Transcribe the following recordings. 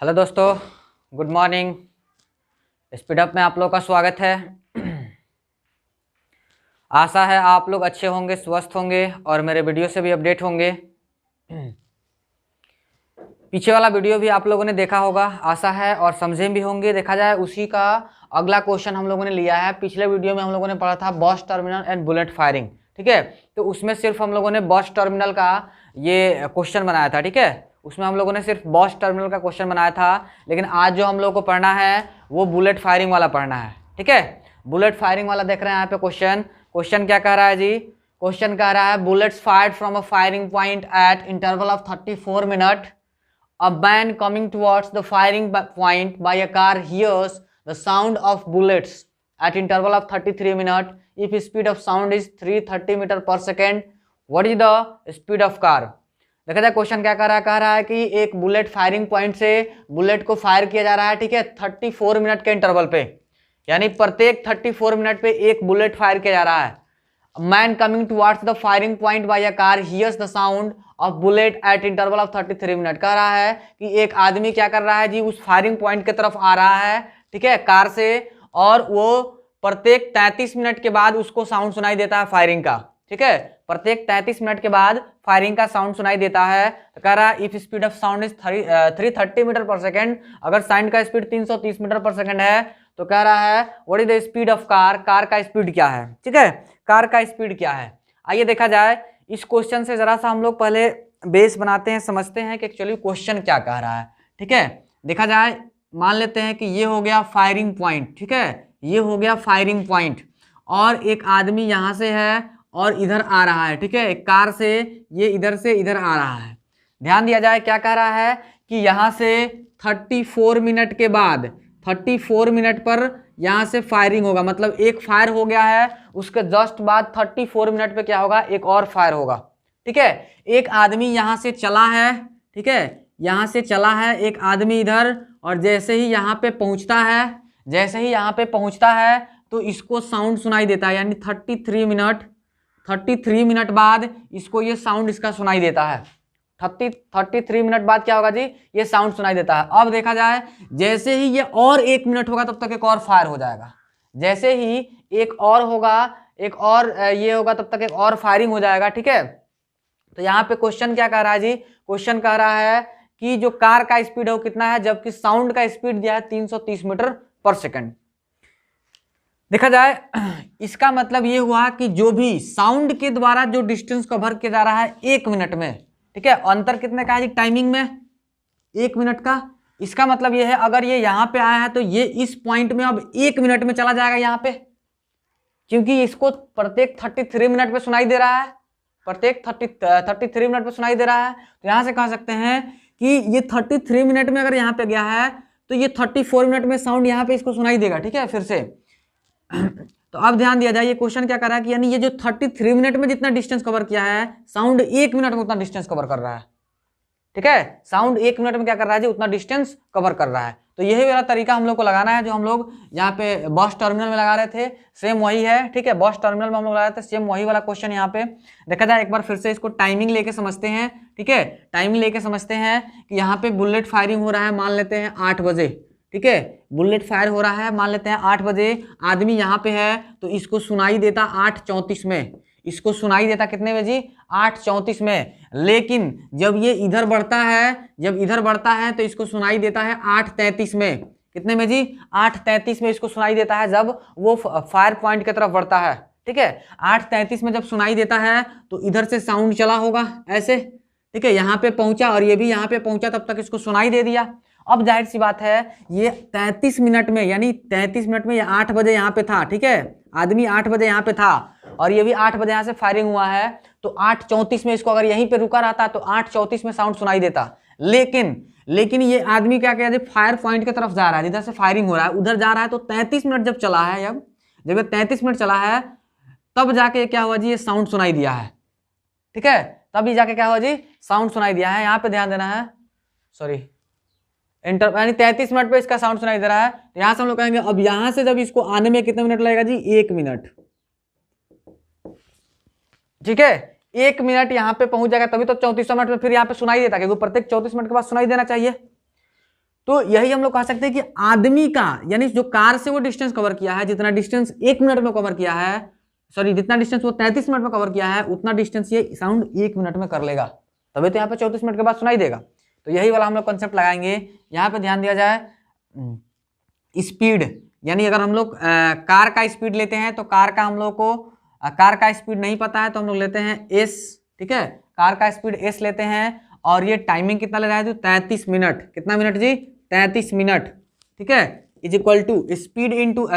Hello दोस्तों, good morning. Speed up में आप लोग का स्वागत है। आशा है आप लोग अच्छे होंगे, स्वस्थ होंगे और मेरे वीडियो से भी अपडेट होंगे। पीछे वाला वीडियो भी आप लोगों ने देखा होगा, आशा है, और समझे भी होंगे। देखा जाए उसी का अगला क्वेश्चन हम लोगों ने लिया है। पिछले वीडियो में हम लोगों ने पढ़ा था Bosch terminal and bullet firing, ठीक है। तो उसमें सिर्फ हम लोगों ने बॉश टर्मिनल का ये क्वेश्चन बनाया था, ठीक है। उसमें हम लोगों ने सिर्फ बॉश टर्मिनल का क्वेश्चन बनाया था। लेकिन आज जो हम लोग को पढ़ना है वो बुलेट फायरिंग वाला पढ़ना है, ठीक है। बुलेट फायरिंग वाला देख रहे हैं यहाँ पे क्वेश्चन क्या कह रहा है जी। क्वेश्चन कह रहा है bullets fired from a firing point at interval of 34 minute. A man coming towards the firing point by a car hears the sound of bullets at interval of 33 minutes. If speed of sound is 330 metre per second, what is the speed of car? देखा जाए question क्या कह रहा है कि एक bullet firing point से bullet को फायर किया जा रहा है, ठीक है, 34 मिनट के इंटरवल पे, यानी प्रत्येक 34 मिनट पे एक बुलेट फायर किया जा रहा है। Man coming towards the firing point by a car hears the sound of bullet at interval of 33 minute. कह रहा है कि एक आदमी क्या कर रहा है जी, उस फायरिंग पॉइंट की तरफ आ रहा है, ठीक है, कार से, और वो प्रत्येक 33 मिनट के बाद उसको साउंड सुनाई देता है फायरिंग का, ठीक है। प्रत्येक 33 मिनट के बाद फायरिंग का साउंड सुनाई देता है। तो कह रहा है if speed of sound is 330 metre per second, अगर साउंड का स्पीड 330 मीटर पर सेकेंड है, तो कह रहा है what is the speed of car, car का स्पीड क्या है, ठीक है, कार का स्पीड क्या है। आइए देखा जाए इस क्वेश्चन से जरा सा हम लोग पहले बेस बनाते हैं, समझते हैं कि एक्चुअली क्वेश्चन क्या कह रहा है, ठीक है। देखा जाए, मान लेते हैं कि ये हो गया फायरिंग पॉइंट, ठीक है, ये हो गया फायरिंग पॉइंट, और एक आदमी यहां से है और इधर आ रहा है, ठीक है, एक कार से ये इधर से इधर आ रहा है। ध्यान दिया जाए क्या कह रहा है कि यहां से 34 मिनट के बाद 34 मिनट पर यहां से फायरिंग होगा, मतलब एक फायर हो गया है, उसके जस्ट बाद 34 मिनट पे क्या होगा, एक और फायर होगा, ठीक है। एक आदमी यहां से चला है, ठीक है, यहां से चला है एक आदमी इधर, और जैसे ही यहां पे पहुंचता है, जैसे ही यहां पे पहुंचता है तो इसको साउंड सुनाई देता है, यानी 33 मिनट बाद इसको ये साउंड इसका सुनाई देता है। 33 मिनट बाद क्या होगा जी, ये साउंड सुनाई देता है। अब देखा जाए जैसे ही ये और 1 मिनट होगा तब तक एक और फायर हो जाएगा, जैसे ही एक और होगा, एक और ये होगा, तब तक एक और फायरिंग हो जाएगा, ठीक है। तो यहाँ पे क्वेश्चन क्या कह रहा है जी, क्वेश्चन कह रहा है कि जो कार का स्पीड है वो कितना है, जबकि साउंड का स्पीड दिया है 330 मीटर पर सेकेंड। देखा जाए इसका मतलब ये हुआ कि जो भी साउंड के द्वारा जो डिस्टेंस कवर किया जा रहा है 1 मिनट में, ठीक है, अंतर कितने का है जी टाइमिंग में, 1 मिनट का। इसका मतलब ये है अगर ये यहां पे आया है तो ये इस पॉइंट में अब 1 मिनट में चला जाएगा यहां पे, क्योंकि इसको प्रत्येक 33 मिनट पे सुनाई दे रहा है, प्रत्येक 33 मिनट पे सुनाई दे रहा है। तो यहां से कह सकते हैं कि ये 33 मिनट में अगर यहाँ पे गया है तो ये 34 मिनट में साउंड यहाँ पे इसको सुनाई देगा, ठीक है। फिर से तो अब ध्यान दिया जाए, ये क्वेश्चन क्या कर रहा है कि यानी ये जो 33 मिनट में जितना डिस्टेंस कवर किया है, साउंड 1 मिनट में उतना डिस्टेंस कवर कर रहा है, ठीक है। साउंड 1 मिनट में क्या कर रहा है जी, उतना डिस्टेंस कवर कर रहा है। तो यही वाला तरीका हम लोग को लगाना है जो हम लोग यहाँ पे बॉश टर्मिनल में लगा रहे थे, सेम वही है, ठीक है। बॉश टर्मिनल में हम लोग लगा रहे थे, सेम वही वाला क्वेश्चन यहाँ पे देखा जाए। एक बार फिर से इसको टाइमिंग लेके समझते हैं, ठीक है, टाइमिंग लेके समझते हैं कि यहाँ पे बुलेट फायरिंग हो रहा है, मान लेते हैं 8 बजे, ठीक है, बुलेट फायर हो रहा है, मान लेते हैं 8 बजे, आदमी यहाँ पे है तो इसको सुनाई देता 8:34 में, इसको सुनाई देता कितने बजे, 8:34 में। लेकिन जब ये इधर बढ़ता है, जब इधर बढ़ता है तो इसको सुनाई देता है 8:33 में, कितने में जी, 8:33 में इसको सुनाई देता है जब वो फायर पॉइंट की तरफ बढ़ता है, ठीक है। 8:33 में जब सुनाई देता है तो इधर से साउंड चला होगा ऐसे, ठीक है, यहाँ पे पहुंचा और ये भी यहाँ पे पहुंचा, तब तक इसको सुनाई दे दिया। अब जाहिर सी बात है ये 33 मिनट में, यानी 33 मिनट में ये 8 बजे यहाँ पे था, ठीक है, आदमी 8 बजे यहाँ पे था और ये भी 8 बजे यहाँ से फायरिंग हुआ है, तो 8:34 में इसको अगर यहीं पे रुका रहता तो 8:34 में साउंड सुनाई देता। लेकिन ये आदमी क्या कहते हैं, फायर पॉइंट की तरफ जा रहा है, जिधर से फायरिंग हो रहा है उधर जा रहा है, तो 33 मिनट जब चला है, जब ये 33 मिनट चला है तब जाके क्या हुआ जी, ये साउंड सुनाई दिया है, ठीक है, तभी जाके क्या हुआ जी, साउंड सुनाई दिया है। यहाँ पे ध्यान देना है, सॉरी, यानी 33 मिनट पे इसका साउंड सुनाई दे रहा है। तो यहां से हम लोग कहेंगे अब यहां से जब इसको आने में कितने मिनट लगेगा जी, 1 मिनट, ठीक है, 1 मिनट यहां पे पहुंच जाएगा, तभी तो 34 मिनट में फिर यहां पे सुनाई देता, क्योंकि प्रत्येक 34 मिनट के बाद सुनाई देना चाहिए। तो यही हम लोग कह सकते हैं कि आदमी का, यानी जो कार से वो डिस्टेंस कवर किया है, जितना डिस्टेंस 1 मिनट में कवर किया है, सॉरी जितना डिस्टेंस वो 33 मिनट में कवर किया है, उतना डिस्टेंस ये साउंड 1 मिनट में कर लेगा, तभी तो यहाँ पे 34 मिनट के बाद सुनाई देगा। तो यही वाला हम लोग कंसेप्ट लगाएंगे। यहाँ पे ध्यान दिया जाए स्पीड, यानी अगर हम लोग कार का स्पीड लेते हैं तो कार का हम लोग को कार का स्पीड नहीं पता है तो हम लोग लेते हैं एस, ठीक है, कार का स्पीड एस लेते हैं, और ये टाइमिंग कितना ले रहा है तो 33 मिनट, कितना मिनट जी 33 मिनट, ठीक है, is equal to speed into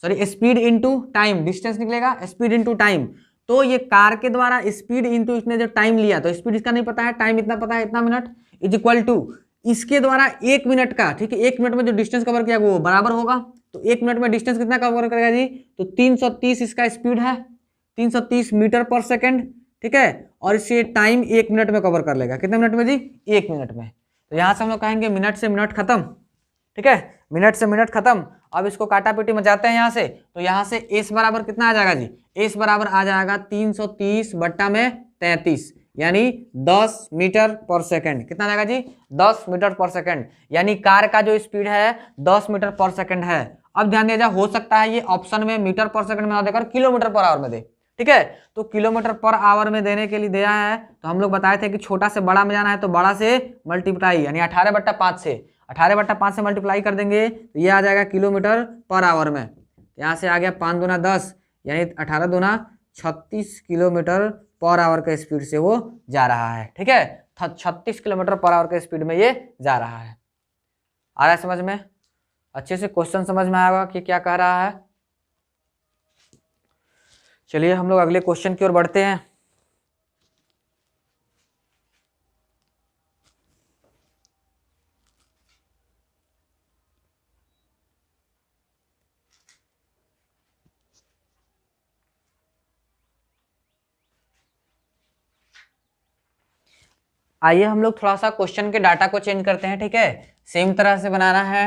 sorry speed into time, distance निकलेगा स्पीड इंटू टाइम। तो ये कार के द्वारा स्पीड इंटू इसने जो टाइम लिया, तो स्पीड इसका नहीं पता है, टाइम इतना पता है, इतना मिनट, इज इक्वल टू इसके द्वारा 1 मिनट का, ठीक है, 1 मिनट में जो डिस्टेंस कवर किया वो बराबर होगा। तो 1 मिनट में डिस्टेंस कितना कवर करेगा जी, तो 330 इसका स्पीड है, 330 मीटर पर सेकेंड, ठीक है, और इससे टाइम 1 मिनट में कवर कर लेगा, कितने मिनट में जी 1 मिनट में। तो यहाँ से हम लोग कहेंगे मिनट से मिनट खत्म, ठीक है, मिनट से मिनट खत्म। अब इसको काटा पीटी में जाते हैं यहाँ से, तो यहाँ से एस बराबर कितना आ जाएगा जी, एस बराबर आ जाएगा 330 बट्टा में 33, यानी 10 मीटर पर सेकंड, कितना आएगा जी 10 मीटर पर सेकंड, यानी कार का जो स्पीड है 10 मीटर पर सेकंड है। अब ध्यान दिया जाए, हो सकता है ये ऑप्शन में मीटर पर सेकंड में ना देकर किलोमीटर पर आवर में दे, ठीक है, तो किलोमीटर पर आवर में देने के लिए दिया है, तो हम लोग बताए थे कि छोटा से बड़ा में जाना है तो बड़ा से मल्टीप्लाई, यानी 18/5 से 18/5 से मल्टीप्लाई कर देंगे तो ये आ जाएगा किलोमीटर पर आवर में। यहाँ से आ गया 5 दूना 10, यानी 18 दूना 36 किलोमीटर पर आवर के स्पीड से वो जा रहा है, ठीक है, 36 किलोमीटर पर आवर के स्पीड में ये जा रहा है। आ रहा है समझ में, अच्छे से क्वेश्चन समझ में आएगा कि क्या कह रहा है। चलिए हम लोग अगले क्वेश्चन की ओर बढ़ते हैं। आइए हम लोग थोड़ा सा क्वेश्चन के डाटा को चेंज करते हैं, ठीक है, सेम तरह से बनाना है।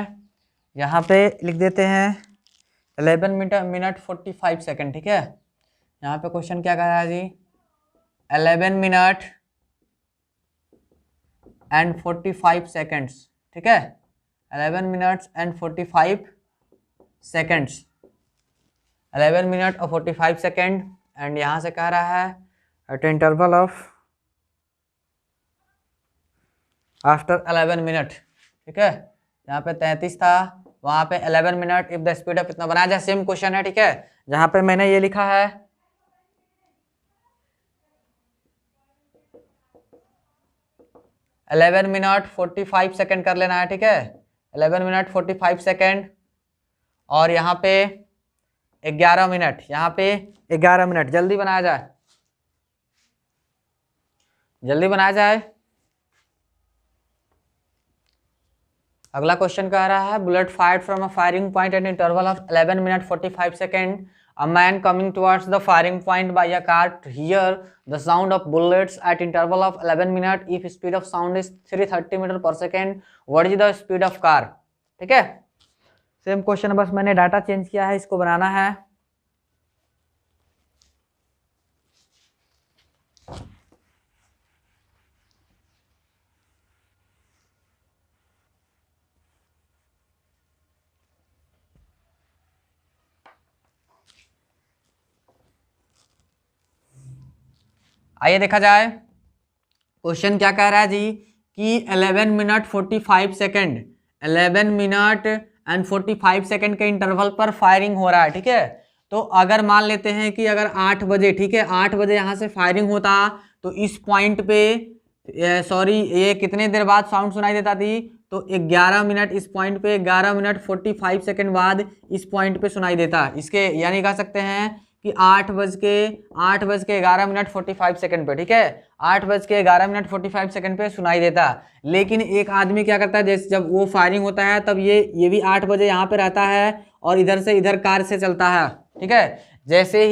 यहाँ पे लिख देते हैं 11 मिनट 45 सेकेंड, ठीक है, यहाँ पे क्वेश्चन क्या कह रहा है जी 11 मिनट एंड 45 सेकेंड्स, ठीक है, 11 मिनट्स एंड 45 सेकेंड्स, 11 मिनट और 45 सेकेंड, एंड यहाँ से कह रहा है eight interval of after 11 minute, ठीक है, यहाँ पे 33 था, वहाँ पे 11 minute if the speed of कितना बनाया जाए, सेम क्वेश्चन है, ठीक है, जहाँ पे मैंने ये लिखा है 11 मिनट 45 सेकेंड कर लेना है, ठीक है, 11 मिनट 45 सेकेंड, और यहाँ पे 11 मिनट, यहाँ पे 11 मिनट, जल्दी बनाया जाए, जल्दी बनाया जाए। अगला क्वेश्चन कह रहा है bullet fired from a firing point at interval of 11 minute 45 second, a man coming towards the firing point by a car hear the sound of bullets at interval of 11 minute if speed of sound is 330 metre per second, what is the speed of car, ठीक है, same question, बस मैंने data change किया है, इसको बनाना है। आइए देखा जाए क्वेश्चन क्या कह रहा है जी कि 11 minute 45 second, 11 minute and 45 second के इंटरवल पर फायरिंग हो रहा है, ठीक है, तो अगर मान लेते हैं कि अगर 8 बजे, ठीक है, 8 बजे यहाँ से फायरिंग होता तो इस पॉइंट पे सॉरी ये कितने देर बाद साउंड सुनाई देता थी, तो 11 मिनट इस पॉइंट पे, 11 मिनट 45 सेकेंड बाद इस पॉइंट पे सुनाई देता, इसके यानी कह सकते हैं कि 8 बज के 11 मिनट 45 सेकंड पे, ठीक है, 8 बज के 11 मिनट 45 सेकंड पे सुनाई देता। लेकिन एक आदमी क्या करता है, जैसे जब वो फायरिंग होता है तब ये भी 8 बजे यहाँ पे रहता है और इधर से इधर कार से चलता है, ठीक है, जैसे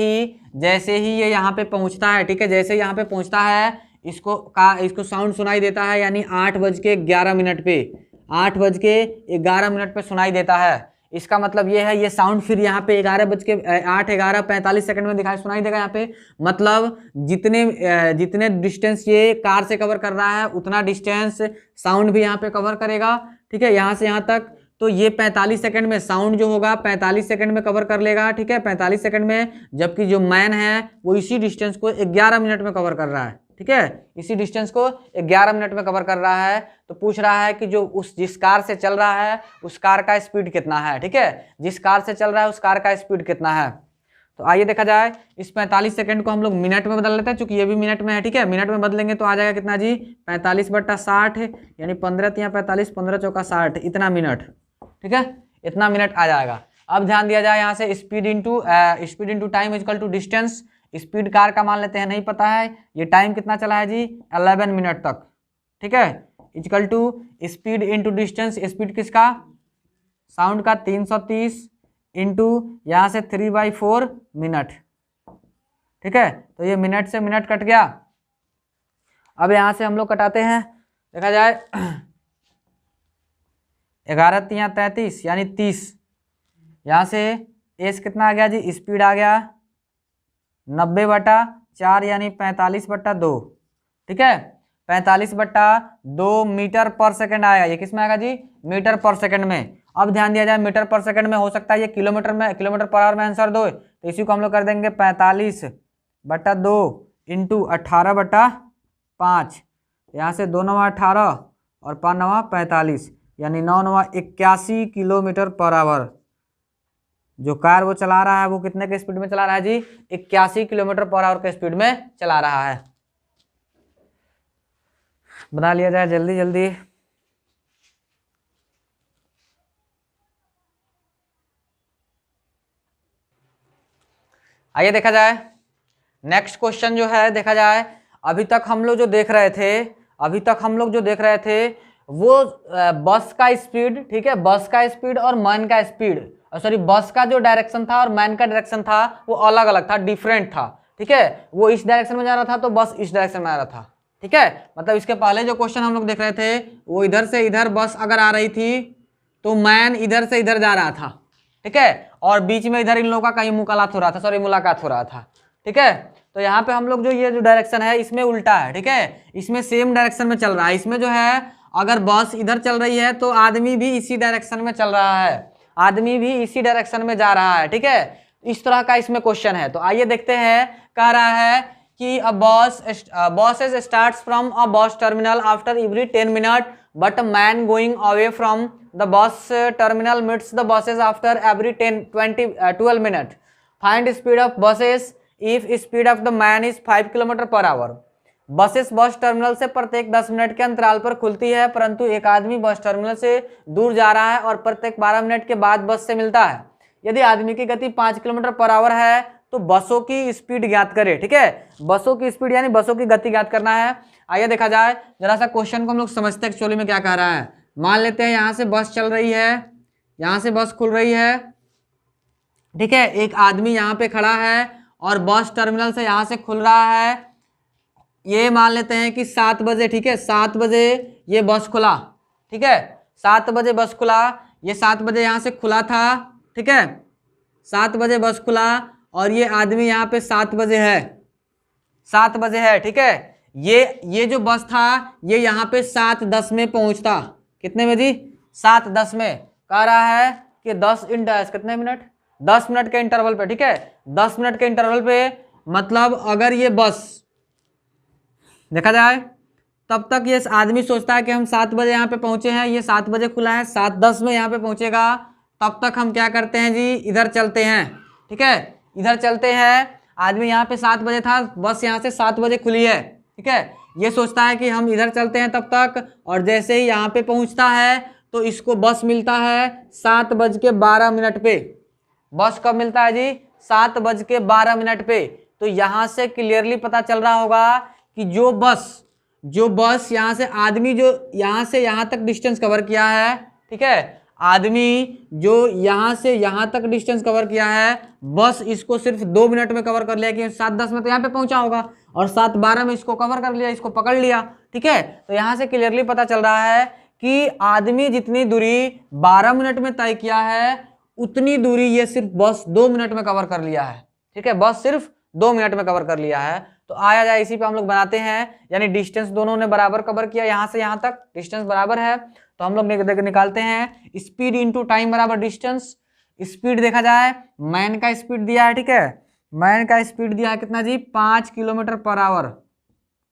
ही ये यहाँ पे पहुँचता है, ठीक है, जैसे यहाँ पे पहुँचता है इसको साउंड सुनाई देता है, यानी 8 बज के 11 मिनट पे, 8 बज के 11 मिनट पे सुनाई देता है। इसका मतलब ये है, ये साउंड फिर यहाँ पे 8:11:45 में दिखाई सुनाई देगा यहाँ पे। मतलब जितने डिस्टेंस ये कार से कवर कर रहा है उतना डिस्टेंस साउंड भी यहाँ पे कवर करेगा। ठीक है, यहाँ से यहाँ तक, तो ये 45 सेकंड में साउंड जो होगा 45 सेकंड में कवर कर लेगा। ठीक है, 45 सेकंड में, जबकि जो मैन है वो इसी डिस्टेंस को 11 मिनट में कवर कर रहा है। ठीक है, इसी डिस्टेंस को 11 मिनट में कवर कर रहा है। तो पूछ रहा है कि जिस कार से चल रहा है उस कार का स्पीड कितना है। ठीक है, जिस कार से चल रहा है उस कार का स्पीड कितना है। तो आइए देखा जाए, इस 45 सेकंड को हम लोग मिनट में बदल लेते हैं, चूंकि ये भी मिनट में है। ठीक है, मिनट में बदलेंगे तो आ जाएगा कितना जी, 45/60, यानी 15×45, 15×4=60, इतना मिनट। ठीक है, इतना मिनट आ जाएगा। अब ध्यान दिया जाए यहाँ से, speed into time equal to distance. Speed car का मान लेते हैं, नहीं पता है, ये टाइम कितना चला है जी, 11 मिनट तक। ठीक है, equal to speed into distance, speed किसका, साउंड का, 330 इंटू यहाँ से 3/4 मिनट। ठीक है, तो ये मिनट से मिनट कट गया। अब यहाँ से हम लोग कटाते हैं, देखा जाए 11×3=33 यानी 30। यहाँ से एस कितना आ गया जी, स्पीड आ गया 90/4 यानी 45/2। ठीक है, 45/2 मीटर पर सेकंड आएगा। ये किस में आएगा जी, मीटर पर सेकंड में। अब ध्यान दिया जाए, मीटर पर सेकंड में हो सकता है ये किलोमीटर पर आवर में आंसर दो, तो इसी को हम लोग कर देंगे 45/2 इंटू 18/5। यहाँ से 2 9 18 और 5 9 45, यानी 9 9 81 किलोमीटर पर आवर। जो कार वो चला रहा है वो कितने के स्पीड में चला रहा है जी, 81 किलोमीटर पर आवर के स्पीड में चला रहा है। बना लिया जाए जल्दी जल्दी। आइए देखा जाए नेक्स्ट क्वेश्चन जो है, देखा जाए अभी तक हम लोग जो देख रहे थे वो बस का स्पीड, ठीक है, बस का स्पीड और मैन का स्पीड, सॉरी बस का जो डायरेक्शन था और मैन का डायरेक्शन था वो अलग अलग था, डिफरेंट था। ठीक है, वो इस डायरेक्शन में जा रहा था तो बस इस डायरेक्शन में आ रहा था। ठीक है, मतलब इसके पहले जो क्वेश्चन हम लोग देख रहे थे वो इधर से इधर बस अगर आ रही थी तो मैन इधर से इधर जा रहा था। ठीक है, और बीच में इधर इन लोगों का कहीं मुलाकात हो रहा था। ठीक है, तो यहाँ पे हम लोग ये जो डायरेक्शन है इसमें उल्टा है। ठीक है, इसमें सेम डायरेक्शन में चल रहा है। इसमें जो है अगर बस इधर चल रही है तो आदमी भी इसी डायरेक्शन में चल रहा है, आदमी भी इसी डायरेक्शन में जा रहा है। ठीक है, इस तरह का इसमें क्वेश्चन है। तो आइए देखते हैं, कह रहा है कि अ बस starts from a bus terminal after every 10 minute but man going away from the bus terminal meets the buses after every 12 minute. Find speed of buses if speed of the man is 5 kilometre per our. Buses bus terminal से प्रत्येक 10 minute के अंतराल पर खुलती है, परंतु एक आदमी बस टर्मिनल से दूर जा रहा है और प्रत्येक 12 मिनट के बाद बस से मिलता है। यदि आदमी की गति 5 किलोमीटर पर आवर है तो बसों की स्पीड ज्ञात करे। ठीक है, बसों की स्पीड यानी बसों की गति ज्ञात करना है। आइए देखा जाए, जरा सा क्वेश्चन को हम लोग समझते हैं एक्चुअली में क्या कह रहा है। मान लेते हैं यहाँ से बस चल रही है, यहाँ से बस खुल रही है। ठीक है, एक आदमी यहाँ पे खड़ा है और बस टर्मिनल से यहाँ से खुल रहा है। ये मान लेते हैं कि 7 बजे, ठीक है, 7 बजे ये बस खुला। ठीक है, 7 बजे बस खुला, ये 7 बजे यहाँ से खुला था। ठीक है, 7 बजे बस खुला और ये आदमी यहाँ पे 7 बजे है, 7 बजे है। ठीक है, ये जो बस था ये यहाँ पे 7:10 में पहुँचता। कितने में जी, 7:10 में। कह रहा है कि 10 × 10 कितने मिनट, 10 मिनट के इंटरवल पे। ठीक है, 10 मिनट के इंटरवल पे, मतलब अगर ये बस देखा जाए तब तक ये आदमी सोचता है कि हम 7 बजे यहाँ पे पहुँचे हैं, ये 7 बजे खुला है, 7:10 में यहाँ पे पहुँचेगा। तब तक हम क्या करते हैं जी, इधर चलते हैं। ठीक है, इधर चलते हैं। आदमी यहाँ पे 7 बजे था, बस यहाँ से 7 बजे खुली है। ठीक है, ये सोचता है कि हम इधर चलते हैं तब तक, और जैसे ही यहाँ पे पहुँचता है तो इसको बस मिलता है 7:12 पे। बस कब मिलता है जी, 7:12 पे। तो यहाँ से क्लियरली पता चल रहा होगा कि जो बस यहाँ से आदमी जो यहाँ से यहाँ तक डिस्टेंस कवर किया है। ठीक है, आदमी जो यहाँ से यहाँ तक डिस्टेंस कवर किया है, बस इसको सिर्फ 2 मिनट में कवर कर लिया, कि 7:10 में तो यहाँ पे पहुँचा होगा और 7:12 में इसको कवर कर लिया, इसको पकड़ लिया। ठीक है, तो यहाँ से क्लियरली पता चल रहा है कि आदमी जितनी दूरी 12 मिनट में तय किया है उतनी दूरी ये सिर्फ बस 2 मिनट में कवर कर लिया है। ठीक है, बस सिर्फ 2 मिनट में कवर कर लिया है। तो आया जाए इसी पे हम लोग बनाते हैं, यानी डिस्टेंस दोनों ने बराबर कवर किया, यहाँ से यहाँ तक डिस्टेंस बराबर है, तो हम लोग निकालते हैं स्पीड इंटू टाइम बराबर डिस्टेंस। स्पीड देखा जाए, मैन का स्पीड दिया है, ठीक है, मैन का स्पीड दिया है कितना जी, 5 किलोमीटर पर आवर।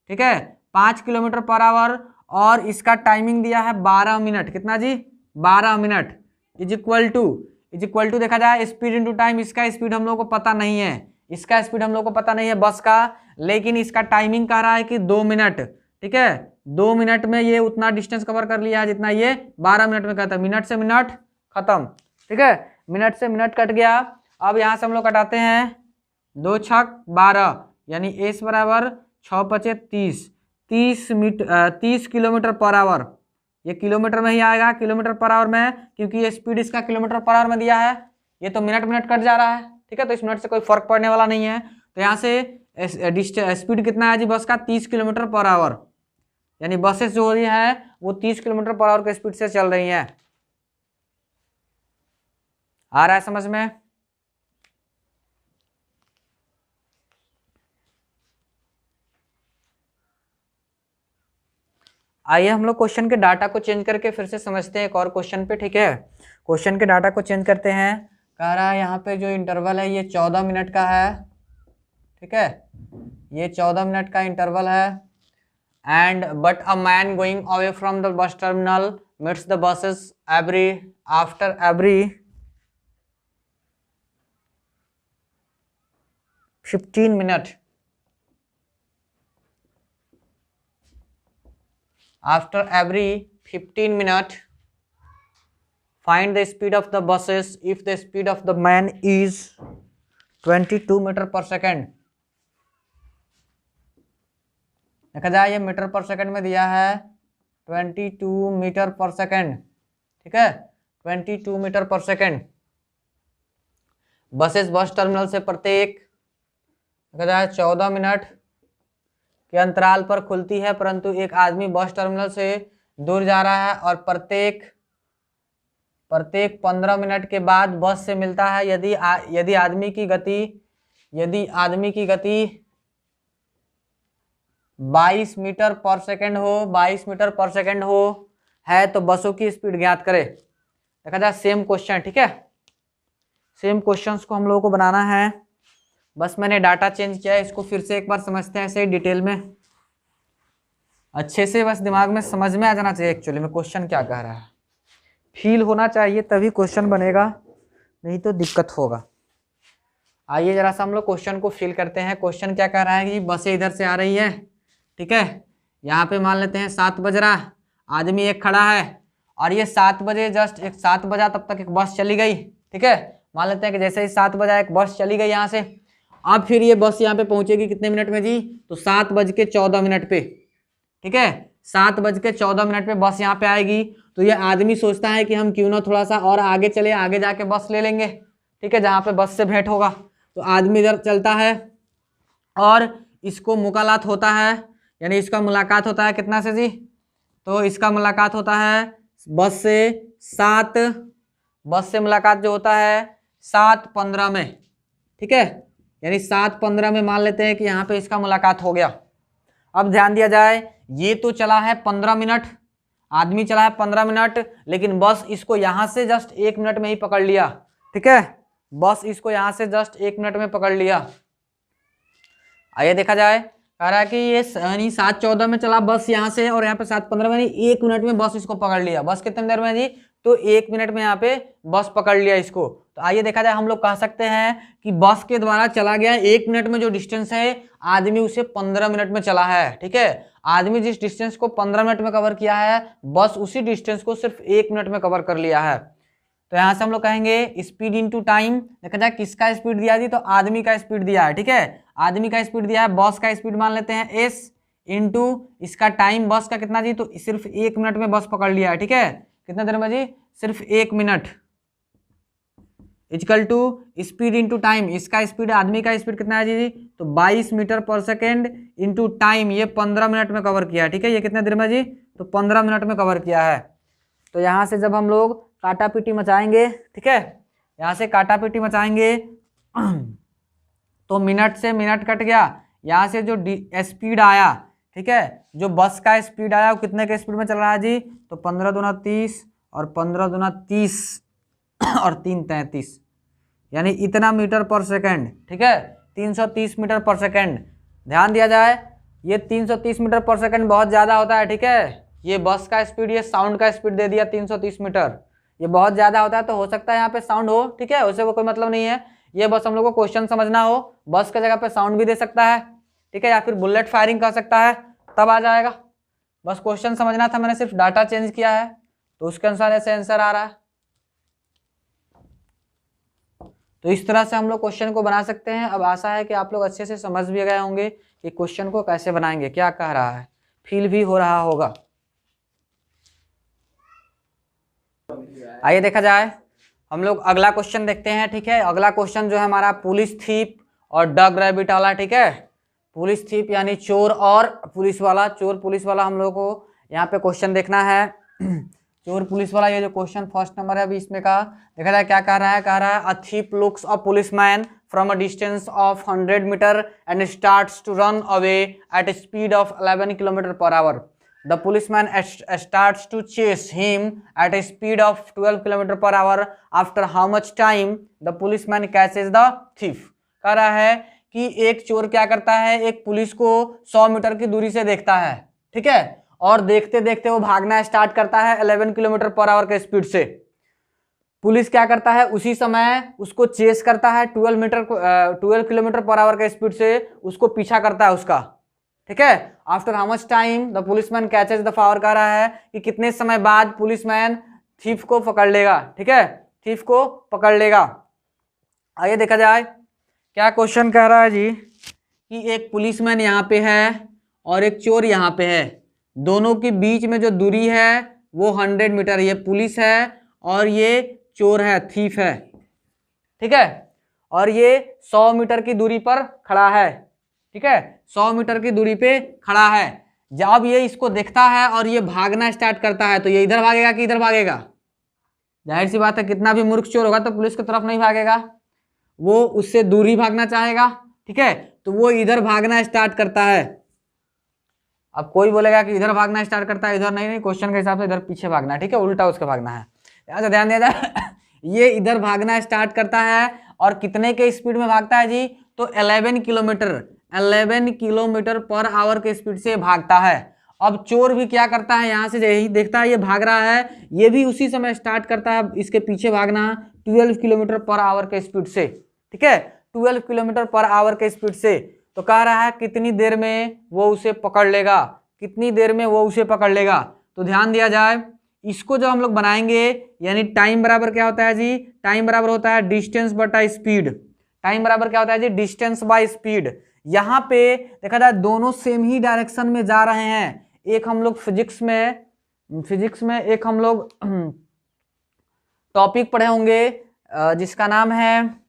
ठीक है, 5 किलोमीटर पर आवर, और इसका टाइमिंग दिया है 12 मिनट, कितना जी, 12 मिनट, इज इक्वल टू देखा जाए स्पीड इंटू टाइम। इसका स्पीड हम लोग को पता नहीं है, इसका स्पीड हम लोग को पता नहीं है बस का, लेकिन इसका टाइमिंग कह रहा है कि 2 मिनट। ठीक है, 2 मिनट में ये उतना डिस्टेंस कवर कर लिया है जितना ये 12 मिनट में कहता है। मिनट से मिनट खत्म। ठीक है, मिनट से मिनट कट गया। अब यहाँ से हम लोग कटाते हैं, 2 छक 12, यानी एस बराबर 6 पचे 30 किलोमीटर पर आवर। ये किलोमीटर में ही आएगा, किलोमीटर पर आवर में, क्योंकि ये स्पीड इसका किलोमीटर पर आवर में दिया है, ये तो मिनट कट जा रहा है। ठीक है, तो इस मिनट से कोई फर्क पड़ने वाला नहीं है। तो यहाँ से स्पीड कितना है जी बस का, 30 किलोमीटर पर आवर, यानी बसेस जो हो रही है वो 30 किलोमीटर पर आवर के स्पीड से चल रही हैं। आ रहा है समझ में? आइए हम लोग क्वेश्चन के डाटा को चेंज करके फिर से समझते हैं एक और क्वेश्चन पे। ठीक है, क्वेश्चन के डाटा को चेंज करते हैं। कह रहा है यहाँ पे जो इंटरवल है ये 14 मिनट का है। ठीक है, ये 14 मिनट का इंटरवल है। And but a man going away from the bus terminal meets the buses after every 15 minute. After every 15 minutes, find the speed of the buses if the speed of the man is 22 metre per second. देखा जाए ये metre per second में दिया है 22 metre per second. ठीक है, 22 metre per second. Buses bus terminal से प्रत्येक देखा जाए 14 मिनट के अंतराल पर खुलती है, परंतु एक आदमी बस टर्मिनल से दूर जा रहा है और प्रत्येक 15 मिनट के बाद बस से मिलता है। यदि आदमी की गति 22 मीटर पर सेकेंड हो, 22 मीटर पर सेकेंड हो है, तो बसों की स्पीड ज्ञात करे। देखा जाए सेम क्वेश्चन। ठीक है, सेम क्वेश्चंस को हम लोगों को बनाना है, बस मैंने डाटा चेंज किया है। इसको फिर से एक बार समझते हैं, ऐसे डिटेल में अच्छे से, बस दिमाग में समझ में आ जाना चाहिए एक्चुअली में क्वेश्चन क्या कह रहा है, फील होना चाहिए तभी क्वेश्चन बनेगा, नहीं तो दिक्कत होगा। आइए जरा सा हम लोग क्वेश्चन को फील करते हैं। क्वेश्चन क्या कह रहा है कि बसें इधर से आ रही है। ठीक है, यहाँ पे मान लेते हैं 7 बज रहा, आदमी एक खड़ा है और ये 7 बजे जस्ट 7 बजा तब तक एक बस चली गई। ठीक है, मान लेते हैं कि जैसे ही 7 बजा एक बस चली गई यहाँ से। अब फिर ये बस यहाँ पे पहुंचेगी कितने मिनट में जी, तो 7:14 पे। ठीक है, 7:14 पे बस यहाँ पे आएगी। तो ये आदमी सोचता है कि हम क्यों ना थोड़ा सा और आगे चले, आगे जाके बस ले लेंगे। ठीक है, जहाँ पे बस से भेंट होगा। तो आदमी इधर चलता है और इसको मुलाकात होता है, यानी इसका मुलाकात होता है कितना से जी, तो इसका मुलाकात होता है बस से मुलाकात जो होता है 7:15 में। ठीक है, यानी 7:15 में मान लेते हैं कि यहाँ पे इसका मुलाकात हो गया। अब ध्यान दिया जाए, ये तो चला है 15 मिनट, आदमी चला है 15 मिनट, लेकिन बस इसको यहाँ से जस्ट 1 मिनट में ही पकड़ लिया। ठीक है, बस इसको यहाँ से जस्ट 1 मिनट में पकड़ लिया। आइए देखा जाए, कह रहा है कि ये 7:14 में चला बस यहाँ से, और यहाँ पे 7:15 में 1 मिनट में बस इसको पकड़ लिया। बस कितने देर में जी, तो 1 मिनट में यहाँ पे बस पकड़ लिया इसको। तो आइए देखा जाए, हम लोग कह सकते हैं कि बस के द्वारा चला गया 1 मिनट में जो डिस्टेंस है, आदमी उसे 15 मिनट में चला है। ठीक है, आदमी जिस डिस्टेंस को 15 मिनट में कवर किया है, बस उसी डिस्टेंस को सिर्फ 1 मिनट में कवर कर लिया है। तो यहाँ से हम लोग कहेंगे स्पीड इंटू टाइम। देखा जाए किसका स्पीड दिया जी, तो आदमी का स्पीड दिया है। ठीक है, आदमी का स्पीड दिया है, बस का स्पीड मान लेते हैं एस, इंटू इसका टाइम बस का कितना जी, तो सिर्फ 1 मिनट में बस पकड़ लिया है। ठीक है, कितना देर में जी, सिर्फ 1 minute, equal to speed into time. इसका स्पीड, आदमी का स्पीड कितना है जी, तो 22 metre per second into time, ये 15 मिनट में कवर किया है। ठीक है, ये कितने देर में जी, तो 15 मिनट में कवर किया है। तो यहाँ से जब हम लोग काटा पीटी मचाएंगे, ठीक है, यहाँ से काटापीटी मचाएंगे तो मिनट से मिनट कट गया। यहाँ से जो स्पीड आया, ठीक है, जो बस का स्पीड आया वो कितने के स्पीड में चल रहा है जी, तो 15 दूना 30 और 15 दूना 30 और 3 33, यानी इतना मीटर पर सेकंड, ठीक है, 330 मीटर पर सेकंड। ध्यान दिया जाए, ये 330 मीटर पर सेकंड बहुत ज़्यादा होता है, ठीक है। ये बस का स्पीड, ये साउंड का स्पीड दे दिया 330 मीटर, ये बहुत ज़्यादा होता है, तो हो सकता है यहाँ पे साउंड हो, ठीक है, उससे कोई मतलब नहीं है। ये बस हम लोग को क्वेश्चन समझना हो, बस की जगह पे साउंड भी दे सकता है, ठीक है, या फिर बुलेट फायरिंग कर सकता है, तब आ जाएगा। बस क्वेश्चन समझना था, मैंने सिर्फ डाटा चेंज किया है, तो उसके अनुसार ऐसे आंसर आ रहा है। तो इस तरह से हम लोग क्वेश्चन को बना सकते हैं। अब आशा है कि आप लोग अच्छे से समझ भी गए होंगे कि क्वेश्चन को कैसे बनाएंगे, क्या कह रहा है, फील भी हो रहा होगा। आइए देखा जाए, हम लोग अगला क्वेश्चन देखते हैं, ठीक है। अगला क्वेश्चन जो है हमारा पुलिस थीप और डग रैबिट वाला, ठीक है। पुलिस थीप यानी चोर और पुलिस वाला, चोर पुलिस वाला हम लोग को यहाँ पे क्वेश्चन देखना है। चोर पुलिस वाला, ये जो क्वेश्चन फर्स्ट नंबर है अभी इसमें का देखा जाए क्या कह रहा है। कह रहा है a thief looks a policeman from a distance of 100 metre and starts to run away at a speed of 11 kilometre per hour. The policeman starts to chase him at a speed of 12 km per hour. After how much time the policeman catches the thief? कह रहा है कि एक चोर क्या करता है, एक पुलिस को 100 मीटर की दूरी से देखता है, ठीक है, और देखते देखते वो भागना स्टार्ट करता है 11 किलोमीटर पर आवर के स्पीड से। पुलिस क्या करता है, उसी समय उसको चेस करता है 12 किलोमीटर पर आवर के स्पीड से, उसको पीछा करता है उसका, ठीक है। After how much time the policeman catches the power, कह रहा है कि कितने समय बाद पुलिसमैन थीफ को पकड़ लेगा, ठीक है, थीफ को पकड़ लेगा। आइए देखा जाए क्या क्वेश्चन कह रहा है जी, कि एक पुलिसमैन यहाँ पे है और एक चोर यहाँ पे है, दोनों के बीच में जो दूरी है वो 100 मीटर, ये पुलिस है और ये चोर है, थीफ है, ठीक है, और ये 100 मीटर की दूरी पर खड़ा है, ठीक है, 100 मीटर की दूरी पे खड़ा है। जब ये इसको देखता है और ये भागना स्टार्ट करता है, तो ये इधर भागेगा कि इधर भागेगा? जाहिर सी बात है, कितना भी मूर्ख चोर होगा तो पुलिस की तरफ नहीं भागेगा, वो उससे दूर ही भागना चाहेगा, ठीक है, तो वो इधर भागना स्टार्ट करता है। अब कोई बोलेगा कि इधर भागना स्टार्ट करता है, इधर नहीं, क्वेश्चन के हिसाब से इधर पीछे भागना है, ठीक है, उल्टा उसके भागना है। यहाँ से ध्यान दिया जाए, ये इधर भागना स्टार्ट करता है और कितने के स्पीड में भागता है जी, तो 11 किलोमीटर पर आवर के स्पीड से भागता है। अब चोर भी क्या करता है, यहाँ से यही देखता है ये भाग रहा है, ये भी उसी समय स्टार्ट करता है इसके पीछे भागना 12 किलोमीटर पर आवर के स्पीड से, ठीक है, 12 किलोमीटर पर आवर के स्पीड से। तो कह रहा है कितनी देर में वो उसे पकड़ लेगा, कितनी देर में वो उसे पकड़ लेगा। तो ध्यान दिया जाए, इसको जो हम लोग बनाएंगे, यानी टाइम बराबर क्या होता है जी, टाइम बराबर होता है डिस्टेंस बटा स्पीड। टाइम बराबर क्या होता है जी, डिस्टेंस बाय स्पीड। यहाँ पे देखा जाए दोनों सेम ही डायरेक्शन में जा रहे हैं। एक हम लोग फिजिक्स में एक हम लोग टॉपिक पढ़े होंगे जिसका नाम है,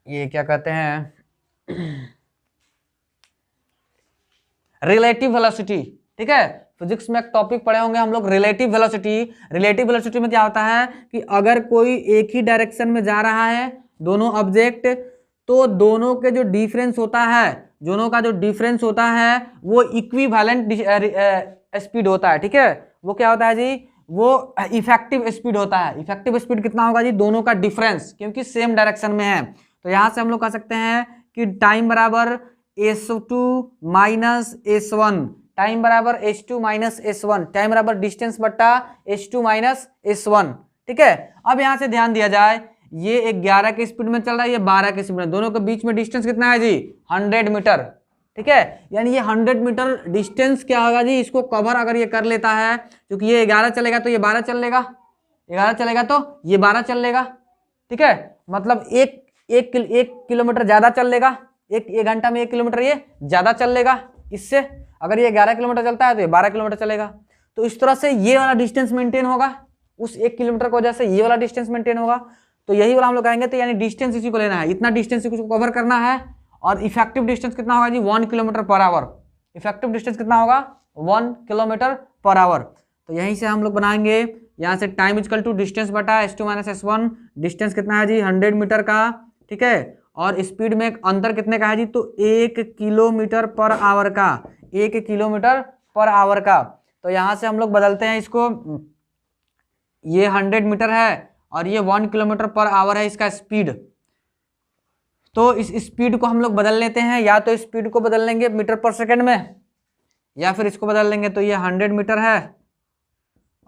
ये क्या कहते हैं, रिलेटिव वेलोसिटी, ठीक है। फिजिक्स में एक टॉपिक पढ़े होंगे हम लोग रिलेटिव वेलोसिटी। रिलेटिव वेलोसिटी में क्या होता है कि अगर कोई एक ही डायरेक्शन में जा रहा है दोनों ऑब्जेक्ट, तो दोनों के जो डिफरेंस होता है, दोनों का जो डिफरेंस होता है वो इक्विवेलेंट स्पीड होता है, ठीक है। वो क्या होता है जी, वो इफेक्टिव स्पीड होता है। इफेक्टिव स्पीड कितना होगा जी, दोनों का डिफरेंस, क्योंकि सेम डायरेक्शन में है। तो यहाँ से हम लोग कह सकते हैं कि टाइम बराबर s2 माइनस s1, टाइम बराबर h2 माइनस s1, टाइम बराबर डिस्टेंस बट्टा h2 माइनस s1, ठीक है। अब यहाँ से ध्यान दिया जाए, ये 11 की स्पीड में चल रहा है, ये 12 की स्पीड में, दोनों के बीच में डिस्टेंस कितना है जी, 100 मीटर, ठीक है। यानी ये 100 मीटर डिस्टेंस क्या होगा जी, इसको कवर अगर ये कर लेता है, क्योंकि ये 11 चलेगा तो ये 12 चल लेगा, 11 चलेगा तो ये 12 चल लेगा, ठीक है। मतलब एक किलोमीटर ज्यादा चल लेगा, एक घंटा में 1 किलोमीटर ये ज्यादा चल लेगा इससे। अगर ये 11 किलोमीटर चलता है तो ये 12 किलोमीटर चलेगा। तो इस तरह से ये वाला डिस्टेंस मेंटेन होगा, उस 1 किलोमीटर की वजह से ये वाला डिस्टेंस मेंटेन होगा। तो यही वाला हम लोग कहेंगे, तो यानी डिस्टेंस इसी को लेना है, इतना डिस्टेंस इसी को कवर करना है। और इफेक्टिव डिस्टेंस कितना होगा जी, 1 kilometre per our. Effective distance कितना होगा, 1 किलोमीटर पर आवर। तो यहीं से हम लोग बनाएंगे, यहाँ से टाइम इजकल टू डिस्टेंस बटा S2 माइनस S1, डिस्टेंस कितना है जी 100 मीटर का, ठीक है, और स्पीड में अंतर कितने का है जी, तो 1 किलोमीटर पर आवर का, 1 किलोमीटर पर आवर का। तो यहाँ से हम लोग बदलते हैं इसको, ये 100 मीटर है और ये 1 किलोमीटर पर आवर है इसका स्पीड। तो इस स्पीड को हम लोग बदल लेते हैं, या तो स्पीड को बदल लेंगे मीटर पर सेकंड में, या फिर इसको बदल लेंगे। तो ये 100 मीटर है,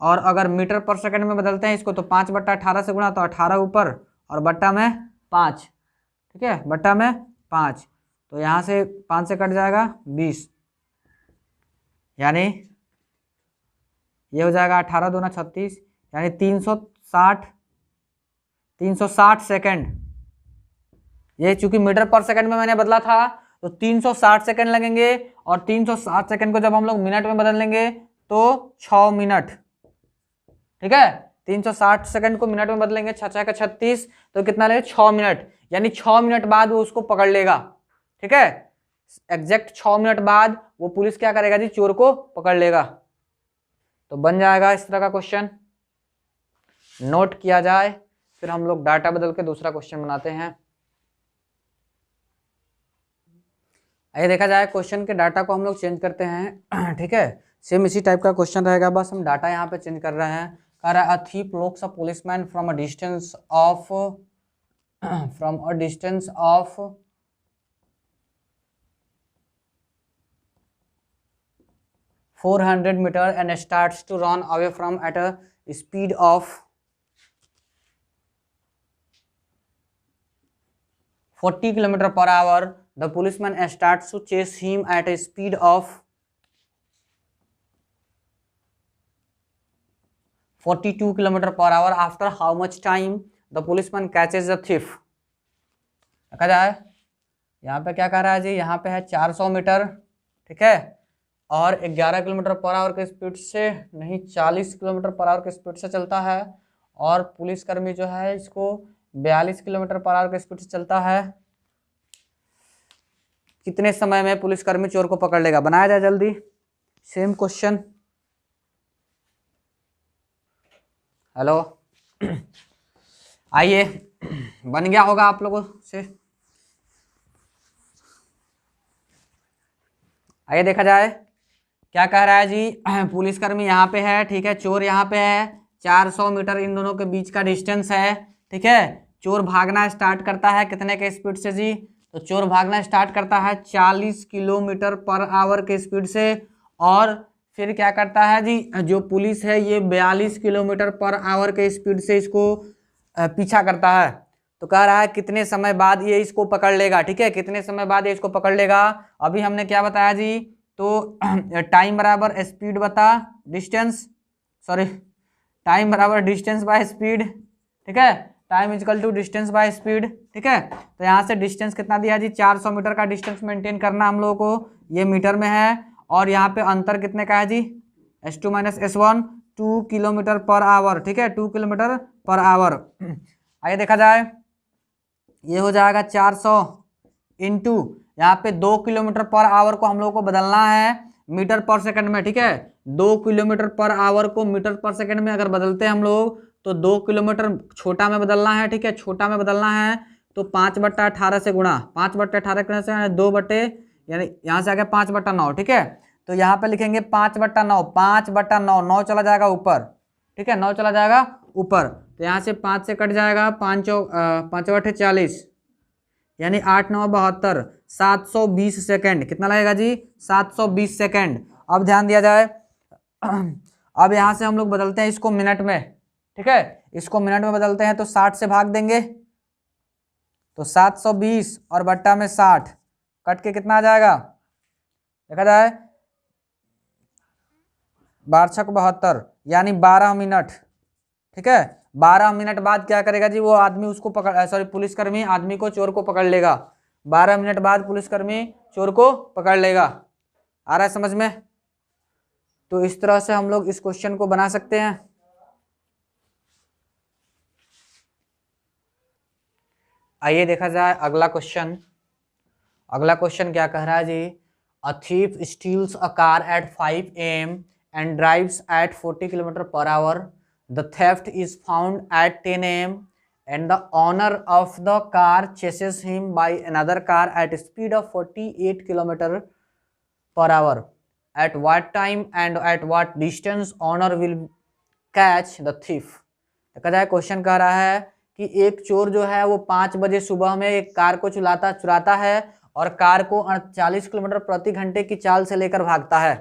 और अगर मीटर पर सेकंड में बदलते हैं इसको तो 5/18 से गुणा, तो 18 ऊपर और बट्टा में 5, ठीक है, बट्टा में 5। तो यहाँ से 5 से कट जाएगा 20, यानी ये हो जाएगा 18 दूना 36, यानी 360 सेकंड। ये चूंकि मीटर पर सेकंड में मैंने बदला था तो 360 सेकंड लगेंगे, और 360 सेकंड को जब हम लोग मिनट में बदल लेंगे तो 6 मिनट, ठीक है। 360 सेकंड को मिनट में बदलेंगे, 6 का 36, तो कितना लगेगा 6 मिनट, यानी 6 मिनट बाद वो उसको पकड़ लेगा, ठीक है। एग्जैक्ट 6 मिनट बाद वो पुलिस क्या करेगा जी, चोर को पकड़ लेगा। तो बन जाएगा इस तरह का क्वेश्चन, नोट किया जाए। फिर हम लोग डाटा बदल के दूसरा क्वेश्चन बनाते हैं। आइए देखा जाए, क्वेश्चन के डाटा को हम लोग चेंज करते हैं, ठीक है। सेम इसी टाइप का क्वेश्चन रहेगा, बस हम डाटा यहाँ पे चेंज कर रहे हैं। कह रहा है a thief locks a policeman from a distance of 400 metre and starts to run away from at a speed of 40 kilometre per hour. The policeman starts to chase him at a speed of 42 kilometer per hour. After how much time the policeman catches the thief? देखा जाए, यहाँ पे क्या कह रहा है जी, यहाँ पे है 400 मीटर, ठीक है, और 11 किलोमीटर पर आवर के स्पीड से, नहीं 40 किलोमीटर पर आवर के स्पीड से चलता है, और पुलिसकर्मी जो है इसको 42 किलोमीटर पर आवर के स्पीड से चलता है। कितने समय में पुलिसकर्मी चोर को पकड़ लेगा? बनाया जाए जल्दी, सेम क्वेश्चन। हेलो, आइए, बन गया होगा आप लोगों से। आइए देखा जाए, क्या कह रहा है जी, पुलिसकर्मी यहाँ पे है, ठीक है, चोर यहाँ पे है, 400 मीटर इन दोनों के बीच का डिस्टेंस है, ठीक है। चोर भागना स्टार्ट करता है कितने के स्पीड से जी, तो चोर भागना स्टार्ट करता है 40 किलोमीटर पर आवर के स्पीड से, और फिर क्या करता है जी, जो पुलिस है ये 42 किलोमीटर पर आवर के स्पीड से इसको पीछा करता है। तो कह रहा है कितने समय बाद ये इसको पकड़ लेगा, ठीक है, कितने समय बाद ये इसको पकड़ लेगा। अभी हमने क्या बताया जी, तो टाइम बराबर स्पीड बता डिस्टेंस, सॉरी, टाइम बराबर डिस्टेंस बाय स्पीड, ठीक है, time is equal to distance by speed, ठीक है। तो यहाँ से डिस्टेंस कितना दिया जी, 400 मीटर का डिस्टेंस मेंटेन करना हम लोगों को, ये मीटर में है, और यहाँ पे अंतर कितने का है जी, S2 minus S1, 2 kilometre per our, ठीक है, 2 किलोमीटर पर आवर। आइए देखा जाए, ये हो जाएगा 400 इंटू यहाँ पे 2 किलोमीटर पर आवर को हम लोगों को बदलना है मीटर पर सेकंड में, ठीक है। 2 किलोमीटर पर आवर को मीटर पर सेकंड में अगर बदलते हैं हम लोग, तो 2 किलोमीटर छोटा में बदलना है, ठीक है, छोटा में बदलना है, तो 5/18 से गुणा, 5/18 करने से 2 बटे, यानी यहाँ से आ गया 5/9, ठीक है। तो यहाँ पे लिखेंगे 5/9, 5/9, 9 चला जाएगा ऊपर, ठीक है, 9 चला जाएगा ऊपर, तो यहाँ से 5 से कट जाएगा, 5/40, यानी 8×9 72, 720 सेकेंड, कितना लगेगा जी, 720 सेकेंड। अब ध्यान दिया जाए, अब यहाँ से हम लोग बदलते हैं इसको मिनट में, ठीक है, इसको मिनट में बदलते हैं, तो 60 से भाग देंगे, तो 720 और बट्टा में 60, कट के कितना आ जाएगा, देखा जाए 12×6 72, यानी 12 मिनट, ठीक है। 12 मिनट बाद क्या करेगा जी, वो आदमी उसको पकड़, सॉरी, पुलिसकर्मी आदमी को, चोर को पकड़ लेगा। 12 मिनट बाद पुलिसकर्मी चोर को पकड़ लेगा। आ रहा है समझ में? तो इस तरह से हम लोग इस क्वेश्चन को बना सकते हैं। आइए देखा जाए अगला क्वेश्चन। अगला क्वेश्चन क्या कह रहा है जी, a thief steals a car at 5 AM and drives at 40 kilometre per hour. The theft is found at 10 AM and the owner of the car chases him by another car at a speed of 48 km per hour. At what time and at what distance owner will catch the thief? तो कह रहा है, question कह रहा है कि एक चोर जो है वो 5 बजे सुबह में एक कार को चुराता है और कार को 40 किलोमीटर प्रति घंटे की चाल से लेकर भागता है,